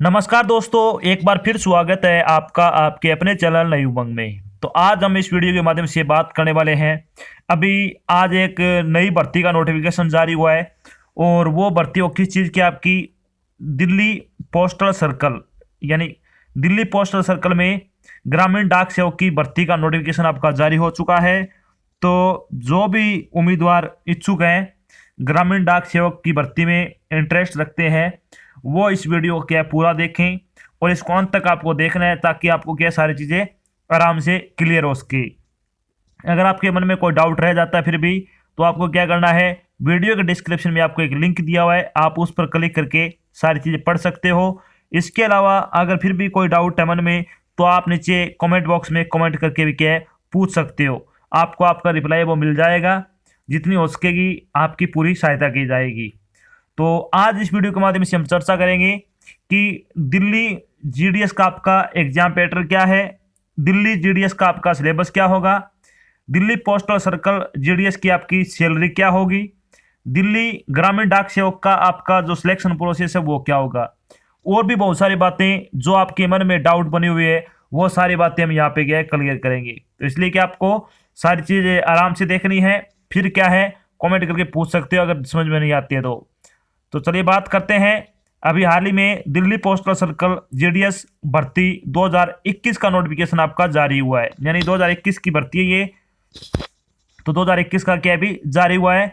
नमस्कार दोस्तों, एक बार फिर स्वागत है आपका आपके अपने चैनल नई उमंग में। तो आज हम इस वीडियो के माध्यम से बात करने वाले हैं। अभी आज एक नई भर्ती का नोटिफिकेशन जारी हुआ है और वो भर्ती हो किस चीज़ की, आपकी दिल्ली पोस्टल सर्कल यानी दिल्ली पोस्टल सर्कल में ग्रामीण डाक सेवक की भर्ती का नोटिफिकेशन आपका जारी हो चुका है। तो जो भी उम्मीदवार इच्छुक हैं, ग्रामीण डाक सेवक की भर्ती में इंटरेस्ट रखते हैं, वो इस वीडियो को क्या पूरा देखें और इसको अंत तक आपको देखना है ताकि आपको क्या सारी चीज़ें आराम से क्लियर हो सके। अगर आपके मन में कोई डाउट रह जाता है फिर भी, तो आपको क्या करना है, वीडियो के डिस्क्रिप्शन में आपको एक लिंक दिया हुआ है, आप उस पर क्लिक करके सारी चीज़ें पढ़ सकते हो। इसके अलावा अगर फिर भी कोई डाउट है मन में, तो आप नीचे कमेंट बॉक्स में कमेंट करके भी क्या है पूछ सकते हो। आपको आपका रिप्लाई वो मिल जाएगा, जितनी हो सकेगी आपकी पूरी सहायता की जाएगी। तो आज इस वीडियो के माध्यम से हम चर्चा करेंगे कि दिल्ली जीडीएस का आपका एग्जाम पैटर्न क्या है, दिल्ली जीडीएस का आपका सिलेबस क्या होगा, दिल्ली पोस्टल सर्कल जीडीएस की आपकी सैलरी क्या होगी, दिल्ली ग्रामीण डाक सेवक का आपका जो सिलेक्शन प्रोसेस है वो क्या होगा, और भी बहुत सारी बातें जो आपके मन में डाउट बनी हुई है वो सारी बातें हम यहाँ पे क्या है क्लियर करेंगे। तो इसलिए कि आपको सारी चीज़ें आराम से देखनी है, फिर क्या है कमेंट करके पूछ सकते हो अगर समझ में नहीं आती है तो चलिए बात करते हैं। अभी हाल ही में दिल्ली पोस्टल सर्कल जीडीएस भर्ती 2021 का नोटिफिकेशन आपका जारी हुआ है, यानी 2021 की भर्ती है ये। तो 2021 का क्या अभी जारी हुआ है।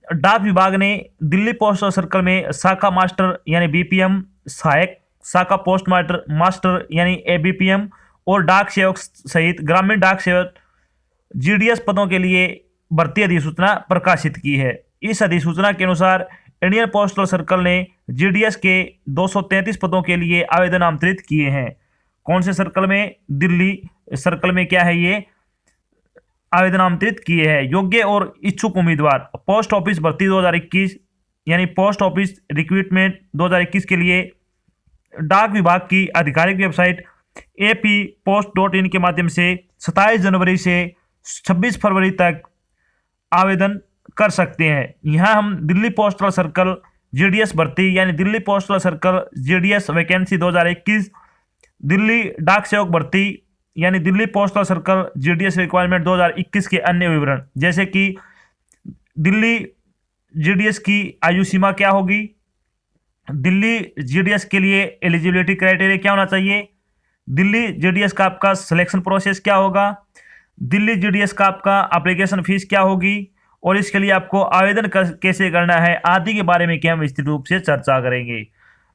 डाक विभाग ने दिल्ली पोस्टल सर्कल में शाखा मास्टर यानी बीपीएम, सहायक शाखा पोस्ट मास्टर यानी एबीपीएम और डाक सेवक सहित ग्रामीण डाक सेवक जीडीएस पदों के लिए भर्ती अधिसूचना प्रकाशित की है। इस अधिसूचना के अनुसार इंडियन पोस्टल सर्कल ने जीडीएस के 233 पदों के लिए आवेदन आमंत्रित किए हैं। कौन से सर्कल में? दिल्ली सर्कल में क्या है ये आवेदन आमंत्रित किए हैं। योग्य और इच्छुक उम्मीदवार पोस्ट ऑफिस भर्ती 2021 यानी पोस्ट ऑफिस रिक्रूटमेंट 2021 के लिए डाक विभाग की आधिकारिक वेबसाइट appost.in के माध्यम से 27 जनवरी से 26 फरवरी तक आवेदन कर सकते हैं। यहाँ हम दिल्ली पोस्टल सर्कल जीडीएस भर्ती यानी Delhi postal circle GDS vacancy 2021, Delhi डाक सेवक भर्ती यानी Delhi postal circle GDS requirement 2021 के अन्य विवरण, जैसे कि दिल्ली जीडीएस की आयु सीमा क्या होगी, दिल्ली जीडीएस के लिए एलिजिबिलिटी क्राइटेरिया क्या होना चाहिए, दिल्ली जीडीएस का आपका सिलेक्शन प्रोसेस क्या होगा, दिल्ली जीडीएस का आपका एप्लीकेशन फीस क्या होगी और इसके लिए आपको आवेदन कैसे करना है आदि के बारे में क्या हम विस्तृत रूप से चर्चा करेंगे।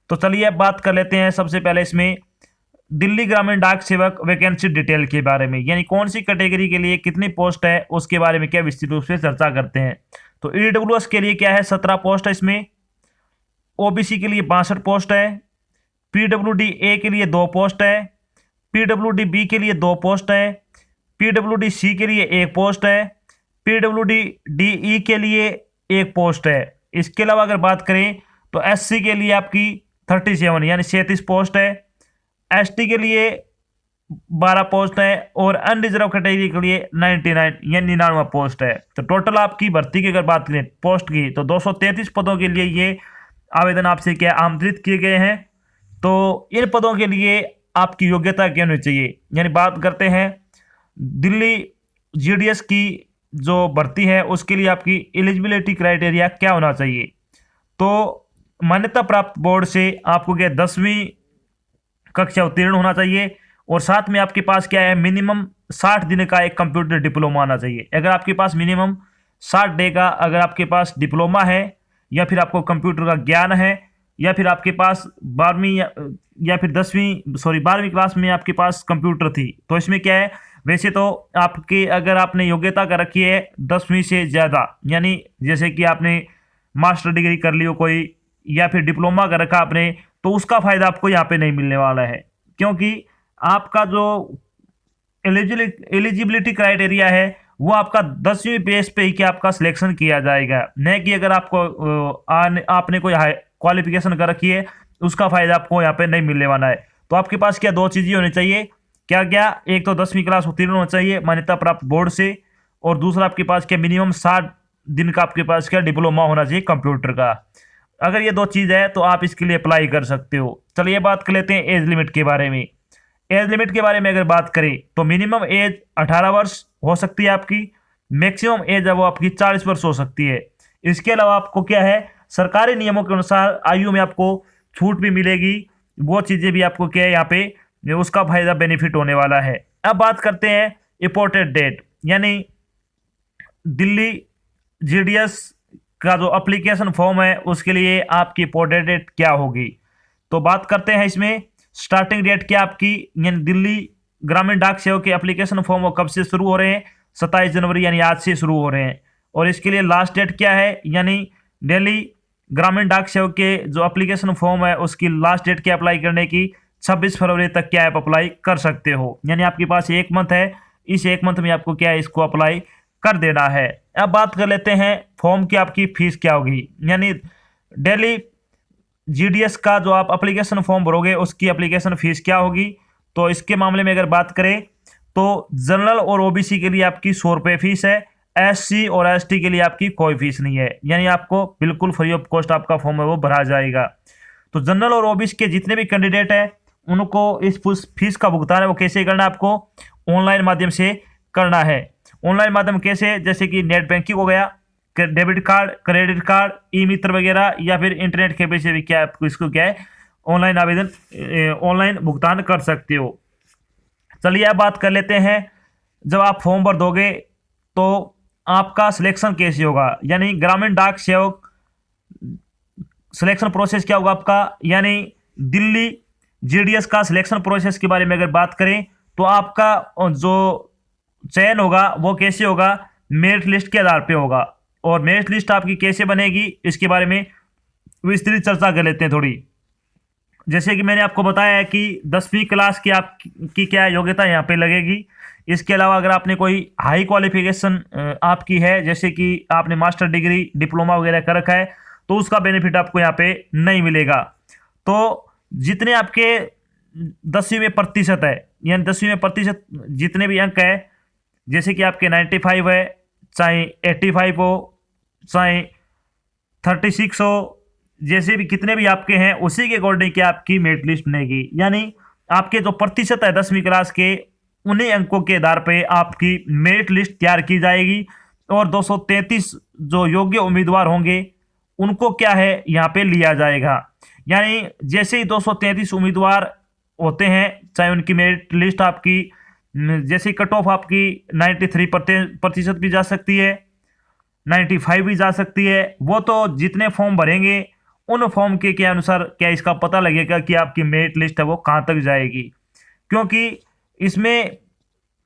तो चलिए अब बात कर लेते हैं सबसे पहले इसमें दिल्ली ग्रामीण डाक सेवक वैकेंसी डिटेल के बारे में, यानी कौन सी कैटेगरी के लिए कितनी पोस्ट है उसके बारे में क्या विस्तृत रूप से चर्चा करते हैं। तो ईडब्ल्यूएस के लिए क्या है 17 पोस्ट है इसमें, ओबीसी के लिए 62 पोस्ट है, पीडब्ल्यूडी ए के लिए 2 पोस्ट है, पीडब्ल्यूडी बी के लिए 2 पोस्ट है, पीडब्ल्यूडी सी के लिए 1 पोस्ट है, पीडब्ल्यूडी डीई के लिए 1 पोस्ट है। इसके अलावा अगर बात करें तो एससी के लिए आपकी 37 यानी 37 पोस्ट है, एसटी के लिए 12 पोस्ट है और अनरिजर्व कैटेगरी के लिए 99 यानी 99 पोस्ट है। तो टोटल आपकी भर्ती की अगर बात करें पोस्ट की, तो 233 पदों के लिए ये आवेदन आपसे क्या आमंत्रित किए गए हैं। तो इन पदों के लिए आपकी योग्यता क्या होनी चाहिए, यानी बात करते हैं दिल्ली जीडीएस की जो भर्ती है उसके लिए आपकी एलिजिबिलिटी क्राइटेरिया क्या होना चाहिए। तो मान्यता प्राप्त बोर्ड से आपको क्या 10वीं कक्षा उत्तीर्ण होना चाहिए और साथ में आपके पास क्या है मिनिमम 60 दिन का एक कंप्यूटर डिप्लोमा आना चाहिए। अगर आपके पास मिनिमम 60 डे का अगर आपके पास डिप्लोमा है या फिर आपको कंप्यूटर का ज्ञान है या फिर आपके पास 12वीं या फिर 12वीं क्लास में आपके पास कंप्यूटर थी, तो इसमें क्या है वैसे तो आपके अगर आपने योग्यता कर रखी है 10वीं से ज़्यादा, यानी जैसे कि आपने मास्टर डिग्री कर ली हो कोई या फिर डिप्लोमा कर रखा आपने, तो उसका फ़ायदा आपको यहाँ पे नहीं मिलने वाला है, क्योंकि आपका जो एलिजिबिलिटी क्राइटेरिया है वो आपका 10वीं बेस पे ही क्या आपका सिलेक्शन किया जाएगा, न कि अगर आपको आपने कोई हाई क्वालिफिकेशन कर रखी है उसका फ़ायदा आपको यहाँ पे नहीं मिलने वाला है। तो आपके पास क्या 2 चीज़ें होनी चाहिए, क्या क्या, एक तो 10वीं क्लास उत्तीर्ण होना चाहिए मान्यता प्राप्त बोर्ड से, और दूसरा आपके पास क्या मिनिमम 60 दिन का आपके पास क्या डिप्लोमा होना चाहिए कंप्यूटर का। अगर ये दो चीज़ है तो आप इसके लिए अप्लाई कर सकते हो। चलिए बात कर लेते हैं एज लिमिट के बारे में। एज लिमिट के बारे में अगर बात करें तो मिनिमम एज 18 वर्ष हो सकती है आपकी, मैक्सिमम एज है वो आपकी 40 वर्ष हो सकती है। इसके अलावा आपको क्या है, सरकारी नियमों के अनुसार आयु में आपको छूट भी मिलेगी, वो चीज़ें भी आपको क्या है यहाँ पे उसका फायदा बेनिफिट होने वाला है। अब बात करते हैं इंपॉर्टेंट डेट, यानी दिल्ली जीडीएस का जो एप्लीकेशन फॉर्म है उसके लिए आपकी इंपॉर्टेंट डेट क्या होगी। तो बात करते हैं इसमें स्टार्टिंग डेट क्या आपकी, यानी दिल्ली ग्रामीण डाक सेवक के एप्लीकेशन फॉर्म वो कब से शुरू हो रहे हैं, 27 जनवरी यानी आज से शुरू हो रहे हैं। और इसके लिए लास्ट डेट क्या है, यानी दिल्ली ग्रामीण डाक सेवक के जो एप्लीकेशन फॉर्म है उसकी लास्ट डेट क्या अप्लाई करने की, 26 फरवरी तक क्या आप अप्लाई कर सकते हो। यानी आपके पास एक मंथ है, इस एक मंथ में आपको क्या है इसको अप्लाई कर देना है। अब बात कर लेते हैं फॉर्म की आपकी फीस क्या होगी, यानी दिल्ली जीडीएस का जो आप एप्लीकेशन फॉर्म भरोगे उसकी एप्लीकेशन फीस क्या होगी। तो इसके मामले में अगर बात करें तो जनरल और ओबीसी के लिए आपकी 100 रुपये फीस है, एससी और एसटी के लिए आपकी कोई फीस नहीं है, यानी आपको बिल्कुल फ्री ऑफ कॉस्ट आपका फॉर्म है वो भरा जाएगा। तो जनरल और ओबीसी के जितने भी कैंडिडेट हैं उनको इस फीस का भुगतान है वो कैसे करना है, आपको ऑनलाइन माध्यम से करना है। ऑनलाइन माध्यम कैसे, जैसे कि नेट बैंकिंग हो गया, डेबिट कार्ड, क्रेडिट कार्ड, ई मित्र वगैरह, या फिर इंटरनेट के से भी क्या आपको इसको क्या है ऑनलाइन आवेदन ऑनलाइन भुगतान कर सकते हो। चलिए अब बात कर लेते हैं जब आप फॉर्म भर दोगे तो आपका सिलेक्शन कैसे होगा, यानी ग्रामीण डाक सेवक सिलेक्शन प्रोसेस क्या होगा आपका, यानी दिल्ली जीडीएस का सिलेक्शन प्रोसेस के बारे में अगर बात करें तो आपका जो चयन होगा वो कैसे होगा, मेरिट लिस्ट के आधार पे होगा। और मेरिट लिस्ट आपकी कैसे बनेगी इसके बारे में विस्तृत चर्चा कर लेते हैं थोड़ी। जैसे कि मैंने आपको बताया है कि 10वीं क्लास की आपकी क्या योग्यता यहाँ पे लगेगी। इसके अलावा अगर आपने कोई हाई क्वालिफिकेशन आपकी है, जैसे कि आपने मास्टर डिग्री डिप्लोमा वगैरह कर रखा है, तो उसका बेनिफिट आपको यहाँ पे नहीं मिलेगा। तो जितने आपके 10वीं में प्रतिशत है, यानी 10वीं में प्रतिशत जितने भी अंक है, जैसे कि आपके 95 है, चाहे 85 हो, चाहे 36 हो, जैसे भी कितने भी आपके हैं उसी के अकॉर्डिंग क्या आपकी मेरिट लिस्ट बनेगी। यानी आपके जो प्रतिशत है 10वीं क्लास के, उन्हीं अंकों के आधार पे आपकी मेरिट लिस्ट तैयार की जाएगी। और 233 जो योग्य उम्मीदवार होंगे उनको क्या है यहाँ पे लिया जाएगा। यानी जैसे ही 233 उम्मीदवार होते हैं, चाहे उनकी मेरिट लिस्ट आपकी जैसे कट ऑफ आपकी 93% भी जा सकती है, 95 भी जा सकती है, वो तो जितने फॉर्म भरेंगे उन फॉर्म के अनुसार क्या इसका पता लगेगा कि आपकी मेरिट लिस्ट है वो कहाँ तक जाएगी। क्योंकि इसमें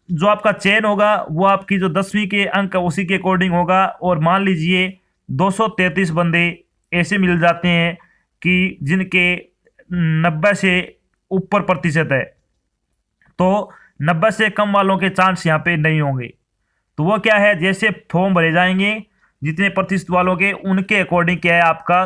जो आपका चयन होगा वो आपकी जो 10वीं के अंक उसी के अकॉर्डिंग होगा। और मान लीजिए 233 बंदे ऐसे मिल जाते हैं कि जिनके 90 से ऊपर प्रतिशत है, तो 90 से कम वालों के चांस यहाँ पे नहीं होंगे। तो वो क्या है, जैसे फॉर्म भरे जाएंगे जितने प्रतिशत वालों के, उनके अकॉर्डिंग क्या है आपका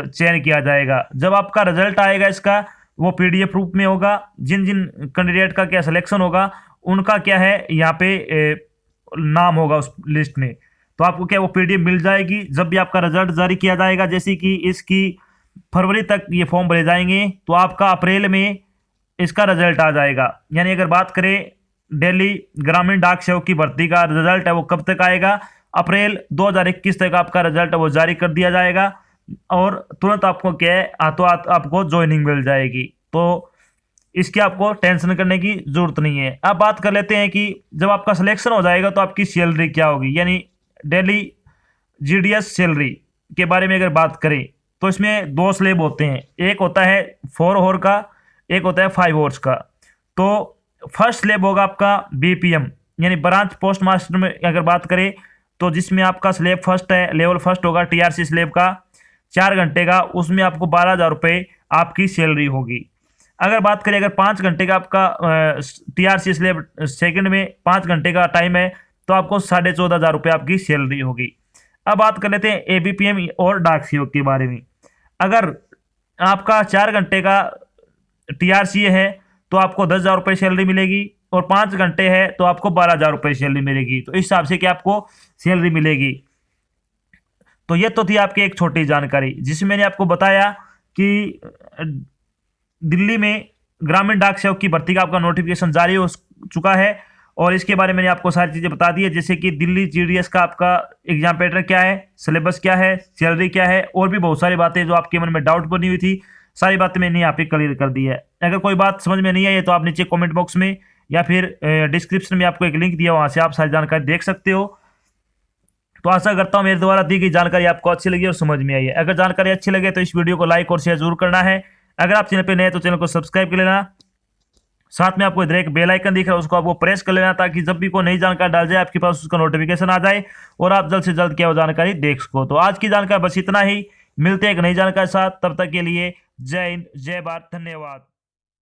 चयन किया जाएगा। जब आपका रिजल्ट आएगा इसका, वो पीडीएफ रूप में होगा। जिन जिन कैंडिडेट का क्या सिलेक्शन होगा उनका क्या है यहाँ पे नाम होगा उस लिस्ट में। तो आपको क्या वो पीडीएफ मिल जाएगी जब भी आपका रिजल्ट जारी किया जाएगा। जैसे कि इसकी फरवरी तक ये फॉर्म भरे जाएंगे तो आपका अप्रैल में इसका रिजल्ट आ जाएगा। यानी अगर बात करें दिल्ली ग्रामीण डाक सेवक की भर्ती का रिजल्ट है वो कब तक आएगा, अप्रैल 2021 तक आपका रिजल्ट है वो जारी कर दिया जाएगा और तुरंत आपको क्या है आपको ज्वाइनिंग मिल जाएगी। तो इसकी आपको टेंशन करने की जरूरत नहीं है। अब बात कर लेते हैं कि जब आपका सिलेक्शन हो जाएगा तो आपकी सैलरी क्या होगी, यानी दिल्ली जीडीएस सैलरी के बारे में अगर बात करें तो इसमें 2 स्लैब होते हैं, एक होता है 4 आवर का, एक होता है 5 आवर्स का। तो फर्स्ट स्लैब होगा आपका बीपीएम यानी ब्रांच पोस्ट मास्टर में अगर बात करें तो जिसमें आपका स्लैब फर्स्ट है, लेवल फर्स्ट होगा टीआरसी स्लैब का 4 घंटे का, उसमें आपको 12,000 रुपये आपकी सैलरी होगी। अगर बात करें अगर 5 घंटे का आपका टीआरसी स्लैब सेकंड में 5 घंटे का टाइम है तो आपको 14,500 रुपये आपकी सैलरी होगी। अब बात कर लेते हैं एबीपीएम और डाक सेवक के बारे में। अगर आपका 4 घंटे का टीआरसी है तो आपको 10,000 रुपये सैलरी मिलेगी और 5 घंटे है तो आपको 12,000 रुपये सैलरी मिलेगी। तो इस हिसाब से क्या आपको सैलरी मिलेगी। तो ये तो थी आपकी एक छोटी जानकारी जिसमें मैंने आपको बताया कि दिल्ली में ग्रामीण डाक सेवक की भर्ती का आपका नोटिफिकेशन जारी हो चुका है और इसके बारे में मैंने आपको सारी चीज़ें बता दी है, जैसे कि दिल्ली जीडीएस का आपका एग्जाम पैटर्न क्या है, सिलेबस क्या है, सैलरी क्या है, और भी बहुत सारी बातें जो आपके मन में डाउट बनी हुई थी, सारी बातें मैंने यहाँ पे क्लियर कर दी है। अगर कोई बात समझ में नहीं आई है तो आप नीचे कमेंट बॉक्स में या फिर डिस्क्रिप्शन में आपको एक लिंक दिया, वहाँ से आप सारी जानकारी देख सकते हो। तो आशा करता हूँ मेरे द्वारा दी गई जानकारी आपको अच्छी लगी और समझ में आई है। अगर जानकारी अच्छी लगे तो इस वीडियो को लाइक और शेयर जरूर करना है। अगर आप चैनल पे नए तो चैनल को सब्सक्राइब कर लेना, साथ में आपको इधर एक बेल आइकन दिख रहा है उसको आपको प्रेस कर लेना, ताकि जब भी कोई नई जानकारी डाल जाए आपके पास उसका नोटिफिकेशन आ जाए और आप जल्द से जल्द क्या वो जानकारी देख सको। तो आज की जानकारी बस इतना ही, मिलते हैं एक नई जानकारी के साथ, तब तक के लिए जय हिंद, जय भारत, धन्यवाद।